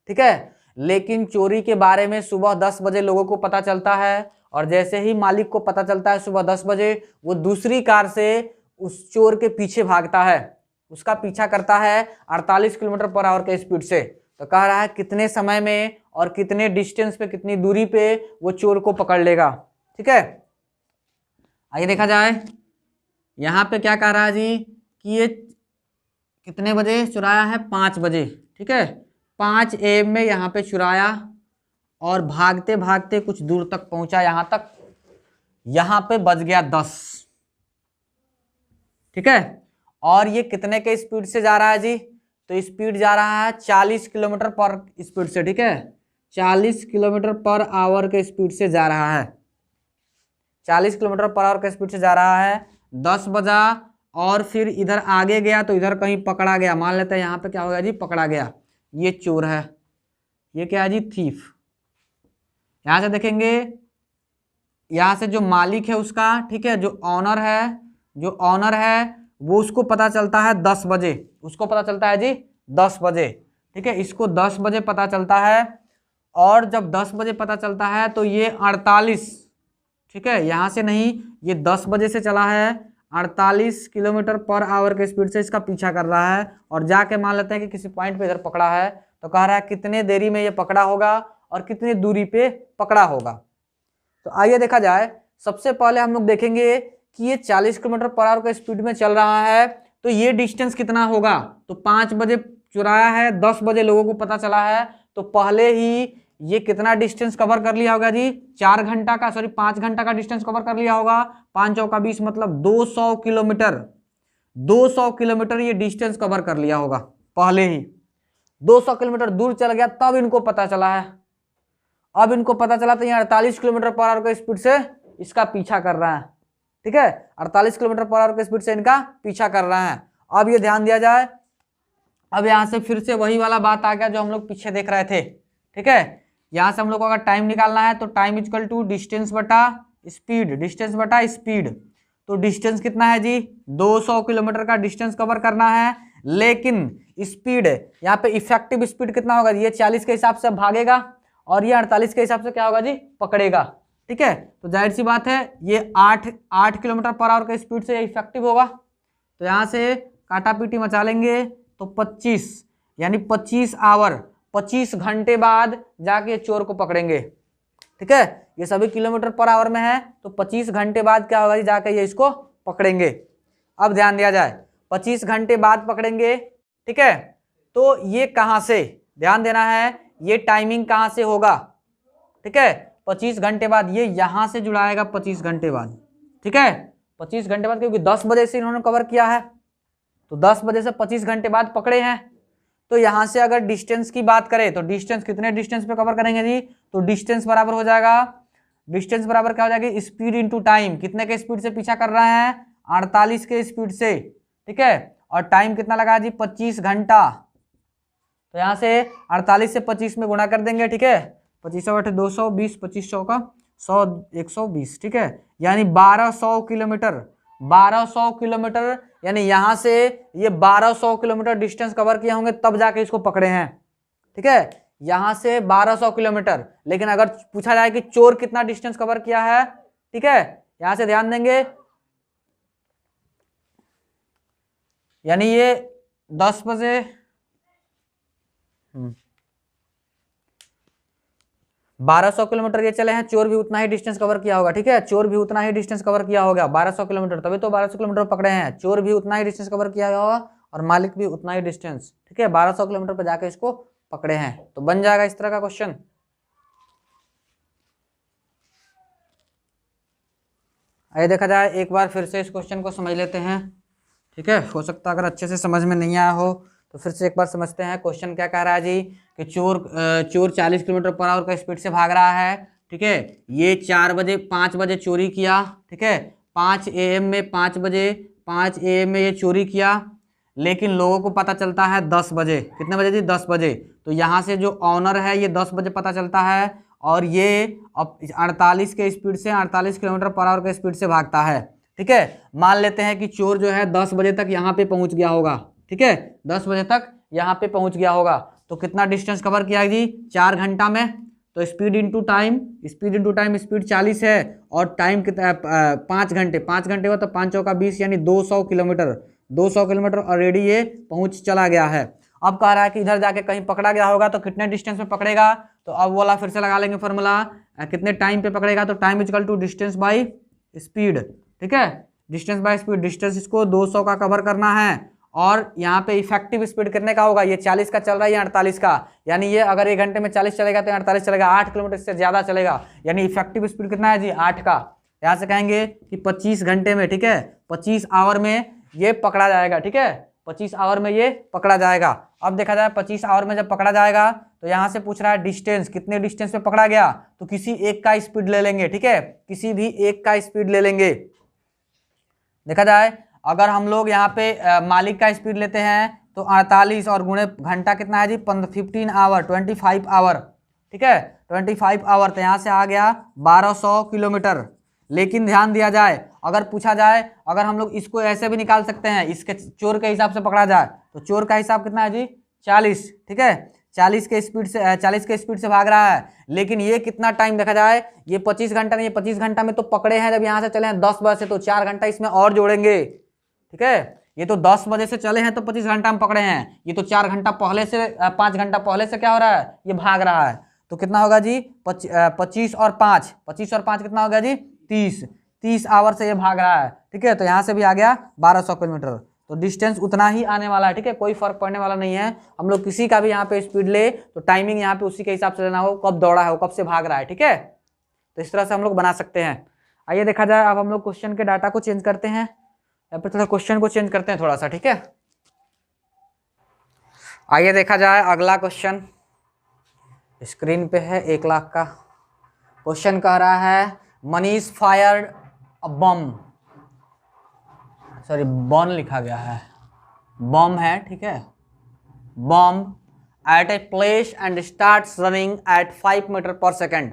ठीक है। लेकिन चोरी के बारे में सुबह 10 बजे लोगों को पता चलता है और जैसे ही मालिक को पता चलता है सुबह 10 बजे, वो दूसरी कार से उस चोर के पीछे भागता है, उसका पीछा करता है 48 किलोमीटर पर आवर के स्पीड से। तो कह रहा है कितने समय में और कितने डिस्टेंस पे, कितनी दूरी पे वो चोर को पकड़ लेगा, ठीक है। आइए देखा जाए, यहाँ पे क्या कह रहा है जी कि ये कितने बजे चुराया है, 5 बजे, ठीक है। 5 AM में यहाँ पे चुराया और भागते भागते कुछ दूर तक पहुंचा, यहाँ तक, यहाँ पे बज गया 10, ठीक है। और ये कितने के स्पीड से जा रहा है जी, तो स्पीड जा रहा है 40 किलोमीटर पर स्पीड से, ठीक है। 40 किलोमीटर पर आवर के स्पीड से जा रहा है, 40 किलोमीटर पर आवर के स्पीड से जा रहा है। 10 बजा और फिर इधर आगे गया तो इधर कहीं पकड़ा गया, मान लेते हैं यहाँ पे क्या हो गया जी, पकड़ा गया। ये चोर है, ये क्या है जी, थीफ। यहाँ से देखेंगे, यहाँ से जो मालिक है उसका, ठीक है, जो ऑनर है वो उसको पता चलता है 10 बजे, उसको पता चलता है जी 10 बजे, ठीक है। इसको 10 बजे पता चलता है और जब 10 बजे पता चलता है तो ये 48, ठीक है, यहाँ से नहीं, ये 10 बजे से चला है, 48 किलोमीटर पर आवर के स्पीड से इसका पीछा कर रहा है और जाके मान लेते हैं कि किसी पॉइंट पे इधर पकड़ा है। तो कह रहा है कितने देरी में ये पकड़ा होगा और कितनी दूरी पे पकड़ा होगा। तो आइए देखा जाए, सबसे पहले हम लोग देखेंगे कि ये 40 किलोमीटर पर आवर के स्पीड में चल रहा है, तो ये डिस्टेंस कितना होगा। तो 5 बजे चुराया है, 10 बजे लोगों को पता चला है, तो पहले ही ये कितना डिस्टेंस कवर कर लिया होगा जी, 5 घंटा का डिस्टेंस कवर कर लिया होगा। 5 चौका 20 मतलब 200 किलोमीटर, 200 किलोमीटर ये डिस्टेंस कवर कर लिया होगा पहले ही। 200 किलोमीटर दूर चल गया तब इनको पता चला है। अब इनको पता चला तो ये 48 किलोमीटर पर आवर के स्पीड से इसका पीछा कर रहा है, ठीक है। 48 किलोमीटर पर आवर के स्पीड से इनका पीछा कर रहा है। अब ये ध्यान दिया जाए, अब यहाँ से फिर से वही वाला बात आ गया जो हम लोग पीछे देख रहे थे, ठीक है। यहाँ से हम लोग को अगर टाइम निकालना है तो टाइम इक्वल टू डिस्टेंस बटा स्पीड, डिस्टेंस बटा स्पीड। तो डिस्टेंस कितना है जी, 200 किलोमीटर का डिस्टेंस कवर करना है, लेकिन स्पीड यहाँ पे इफेक्टिव स्पीड कितना होगा, ये 40 के हिसाब से भागेगा और ये 48 के हिसाब से क्या होगा जी, पकड़ेगा, ठीक है। तो जाहिर सी बात है ये 8 किलोमीटर पर आवर के स्पीड से इफेक्टिव होगा। तो यहाँ से काटा पीटी मचा लेंगे तो 25, यानी 25 आवर, 25 घंटे बाद जाके चोर को पकड़ेंगे, ठीक है। ये सभी किलोमीटर पर आवर में है, तो 25 घंटे बाद क्या होगा जी, जाके ये इसको पकड़ेंगे। अब ध्यान दिया जाए, 25 घंटे बाद पकड़ेंगे, ठीक है। तो ये कहाँ से, ध्यान देना है, ये टाइमिंग कहाँ से होगा, ठीक है। 25 घंटे बाद ये यहाँ से जुड़ाएगा, 25 घंटे बाद, ठीक है। 25 घंटे बाद, क्योंकि 10 बजे से इन्होंने कवर किया है, तो 10 बजे से 25 घंटे बाद पकड़े हैं। तो यहाँ से अगर डिस्टेंस की बात करें तो डिस्टेंस कितने डिस्टेंस पे कवर करेंगे जी, तो डिस्टेंस बराबर हो जाएगा, डिस्टेंस बराबर क्या हो जाएगी, स्पीड इंटू टाइम। कितने के स्पीड से पीछा कर रहे हैं, 48 के स्पीड से, ठीक है। और टाइम कितना लगा जी, 25 घंटा। तो यहाँ से 48 से 25 में गुणा कर देंगे, ठीक है। 25 8 220, 25 चौका 100, 120, ठीक है। यानी 1200 किलोमीटर, 1200 किलोमीटर, यानी यहाँ से ये 1200 किलोमीटर डिस्टेंस कवर किए होंगे तब जाके इसको पकड़े हैं, ठीक है। यहाँ से 1200 किलोमीटर। लेकिन अगर पूछा जाए कि चोर कितना डिस्टेंस कवर किया है, ठीक है, यहाँ से ध्यान देंगे, यानी ये 10 बजे 1200 किलोमीटर ये चले हैं, चोर भी उतना ही डिस्टेंस कवर किया होगा, ठीक है। चोर भी उतना ही डिस्टेंस कवर किया होगा, 1200 किलोमीटर, तभी तो 1200 किलोमीटर पकड़े हैं। चोर भी उतना ही डिस्टेंस कवर किया होगा और मालिक भी उतना ही डिस्टेंस, ठीक है। 1200 किलोमीटर पर जाके इसको पकड़े हैं। तो बन जाएगा इस तरह का क्वेश्चन। आइए देखा जाए, एक बार फिर से इस क्वेश्चन को समझ लेते हैं, ठीक है। हो सकता है अगर अच्छे से समझ में नहीं आया हो तो फिर से एक बार समझते हैं। क्वेश्चन क्या कह रहा है जी कि चोर 40 किलोमीटर पर आवर का स्पीड से भाग रहा है, ठीक है, ये 4 बजे 5 बजे चोरी किया, ठीक है, 5 AM में 5 बजे 5 AM में ये चोरी किया, लेकिन लोगों को पता चलता है 10 बजे। कितने बजे जी? 10 बजे। तो यहाँ से जो ऑनर है ये 10 बजे पता चलता है, और ये अब 48 के स्पीड से 48 किलोमीटर पर आवर के स्पीड से भागता है, ठीक है। मान लेते हैं कि चोर जो है 10 बजे तक यहाँ पे पहुँच गया होगा, ठीक है, 10 बजे तक यहाँ पे पहुँच गया होगा। तो कितना डिस्टेंस कवर किया जी? 4 घंटा में। तो स्पीड इंटू टाइम, स्पीड 40 है, और टाइम कितना है? 5 घंटे। 5 घंटे हुआ तो 5 चौका 20, यानी 200 किलोमीटर। 200 किलोमीटर ऑलरेडी ये पहुंच चला गया है। अब कह रहा है कि इधर जाके कहीं पकड़ा गया होगा तो कितने डिस्टेंस पे पकड़ेगा? तो अब वाला फिर से लगा लेंगे फॉर्मूला, कितने टाइम पे पकड़ेगा? तो time equal to distance by speed, ठीक है, डिस्टेंस बाई स्पीड। डिस्टेंस इसको 200 का कवर करना है, और यहाँ पे इफेक्टिव स्पीड कितने का होगा? ये 40 का चल रहा है या 48 का, यानी ये अगर 1 घंटे में 40 चलेगा तो 48 चलेगा, 8 किलोमीटर से ज्यादा चलेगा, यानी इफेक्टिव स्पीड कितना है जी? 8 का। यहाँ से कहेंगे कि 25 घंटे में, ठीक है, 25 आवर में ये पकड़ा जाएगा, ठीक है, 25 आवर में ये पकड़ा जाएगा। अब देखा जाए 25 आवर में जब पकड़ा जाएगा तो यहाँ से पूछ रहा है डिस्टेंस, कितने डिस्टेंस पे पकड़ा गया? तो किसी एक का स्पीड ले लेंगे, ठीक है, किसी भी एक का स्पीड ले लेंगे। देखा जाए अगर हम लोग यहाँ पे मालिक का स्पीड लेते हैं तो 48 और गुणे घंटा कितना है जी? 15 आवर, 25 आवर, ठीक है, 25 आवर। तो यहाँ से आ गया 1200 किलोमीटर। लेकिन ध्यान दिया जाए, अगर पूछा जाए, अगर हम लोग इसको ऐसे भी निकाल सकते हैं, इसके चोर के हिसाब से पकड़ा जाए, तो चोर का हिसाब कितना है जी? 40, ठीक है, 40 के स्पीड से भाग रहा है। लेकिन ये कितना टाइम देखा जाए, ये 25 घंटा नहीं, ये 25 घंटा में तो पकड़े हैं जब यहाँ से चले हैं 10 बजे से, तो 4 घंटा इसमें और जोड़ेंगे, ठीक है। ये तो 10 बजे से चले हैं तो 25 घंटा में पकड़े हैं, ये तो 4 घंटा पहले से 5 घंटा पहले से क्या हो रहा है? ये भाग रहा है। तो कितना होगा जी? 25 और 5 कितना होगा जी? 30 आवर से ये भाग रहा है, ठीक है। तो यहाँ से भी आ गया 1200 किलोमीटर। तो डिस्टेंस उतना ही आने वाला है, ठीक है, कोई फर्क पड़ने वाला नहीं है। हम लोग किसी का भी यहाँ पे स्पीड ले तो टाइमिंग यहाँ पे उसी के हिसाब से लेना हो, कब दौड़ा है वो, कब से भाग रहा है, ठीक है। तो इस तरह से हम लोग बना सकते हैं। आइए देखा जाए, अब हम लोग क्वेश्चन के डाटा को चेंज करते हैं, या फिर थोड़ा क्वेश्चन को चेंज करते हैं थोड़ा सा, ठीक है। आइए देखा जाए अगला क्वेश्चन, स्क्रीन पे है 1 लाख का क्वेश्चन। कह रहा है Manish fired a bomb, sorry बॉन लिखा गया है, बम है, ठीक है, bomb at a place and starts running at 5 metre per second.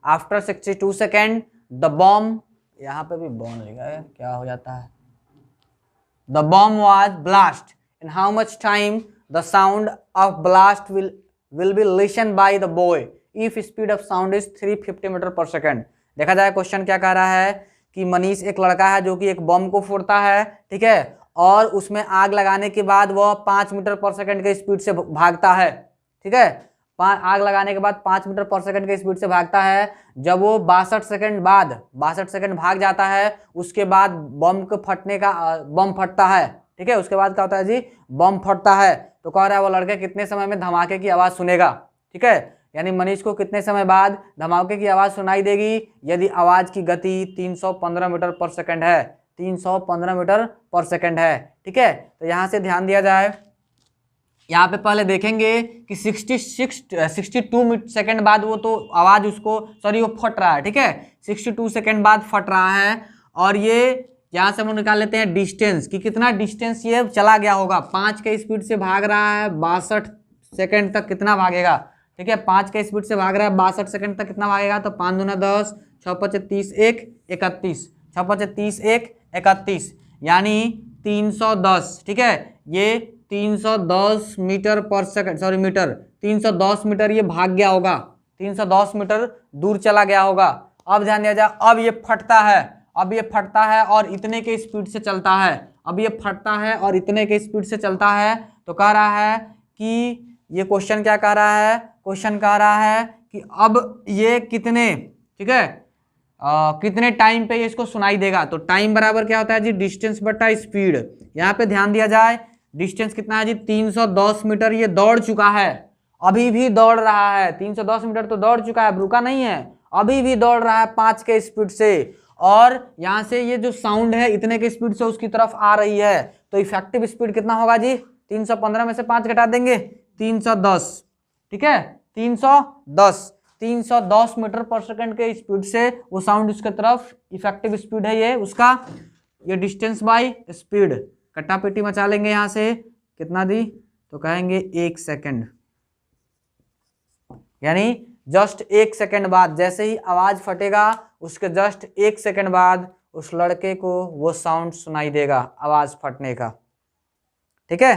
After 62 second the bomb, यहाँ पे भी बॉन लिखा है, क्या हो जाता है? The bomb was blast. In how much time the sound of blast will be listened by the boy if speed of sound is 350 metre per second. देखा जाए क्वेश्चन क्या कह रहा है कि मनीष एक लड़का है जो कि एक बम को फोड़ता है, ठीक है, और उसमें आग लगाने के बाद वह 5 मीटर पर सेकेंड के स्पीड से भागता है, ठीक है, आग लगाने के बाद 5 मीटर पर सेकंड के स्पीड से भागता है। जब वो 62 सेकंड भाग जाता है, उसके बाद बम फटता है, ठीक है, उसके बाद क्या होता है जी? बम फटता है। तो कह रहा है वो लड़का कितने समय में धमाके की आवाज़ सुनेगा, ठीक है, यानी मनीष को कितने समय बाद धमाके की आवाज़ सुनाई देगी? यदि आवाज़ की गति 315 मीटर पर सेकंड है, 315 मीटर पर सेकंड है, ठीक है। तो यहाँ से ध्यान दिया जाए, यहाँ पे पहले देखेंगे कि 62 सेकंड बाद वो तो आवाज़ उसको वो फट रहा है, ठीक है, 62 सेकंड बाद फट रहा है। और ये यहाँ से हम लोग निकाल लेते हैं डिस्टेंस कि कितना डिस्टेंस ये चला गया होगा। 5 के स्पीड से भाग रहा है, 62 सेकंड तक कितना भागेगा, ठीक है, 5 के स्पीड से भाग रहा है, 62 सेकंड तक कितना भागेगा? तो 5 दूना 10, 6 5 30 1 31, 6 5 30 1 31, यानी 310, ठीक है, ये 310 मीटर पर सेकंड, सॉरी मीटर, 310 मीटर ये भाग गया होगा, 310 मीटर दूर चला गया होगा। अब ध्यान दिया जाए, अब ये फटता है और इतने के स्पीड से चलता है, अब ये फटता है और इतने के स्पीड से चलता है। तो कह रहा है कि ये क्वेश्चन क्या कह रहा है? क्वेश्चन कह रहा है कि अब ये कितने, ठीक है, कितने टाइम पे ये इसको सुनाई देगा। तो टाइम बराबर क्या होता है जी? डिस्टेंस बटा स्पीड। यहाँ पे ध्यान दिया जाए, डिस्टेंस कितना है जी? 310 मीटर ये दौड़ चुका है, अभी भी दौड़ रहा है, 310 मीटर तो दौड़ चुका है, रुका नहीं है, अभी भी दौड़ रहा है 5 के स्पीड से। और यहाँ से ये जो साउंड है इतने के स्पीड से उसकी तरफ आ रही है। तो इफेक्टिव स्पीड कितना होगा जी? 315 में से 5 घटा देंगे, 310, ठीक है, 310। 310 मीटर पर सेकंड के स्पीड से वो साउंड उसके तरफ, इफेक्टिव स्पीड है ये उसका, ये डिस्टेंस बाय स्पीड, कट्टा पेटी मचा लेंगे यहाँ से, कितना दी तो कहेंगे 1 सेकंड, यानी जस्ट 1 सेकंड बाद, जैसे ही आवाज फटेगा उसके जस्ट 1 सेकंड बाद उस लड़के को वो साउंड सुनाई देगा आवाज फटने का। ठीक है,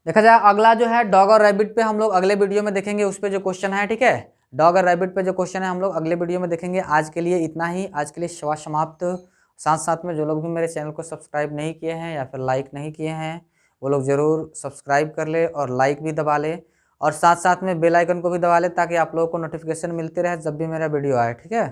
देखा जाए अगला जो है डॉग और रैबिट पे हम लोग अगले वीडियो में देखेंगे, उस पे जो क्वेश्चन है। ठीक है, डॉग और रैबिट पे जो क्वेश्चन है हम लोग अगले वीडियो में देखेंगे। आज के लिए इतना ही, आज के लिए सेवा समाप्त। साथ साथ में जो लोग भी मेरे चैनल को सब्सक्राइब नहीं किए हैं या फिर लाइक नहीं किए हैं वो लोग ज़रूर सब्सक्राइब कर ले और लाइक भी दबा ले, और साथ साथ में बेल आइकन को भी दबा ले ताकि आप लोगों को नोटिफिकेशन मिलती रहे जब भी मेरा वीडियो आए। ठीक है।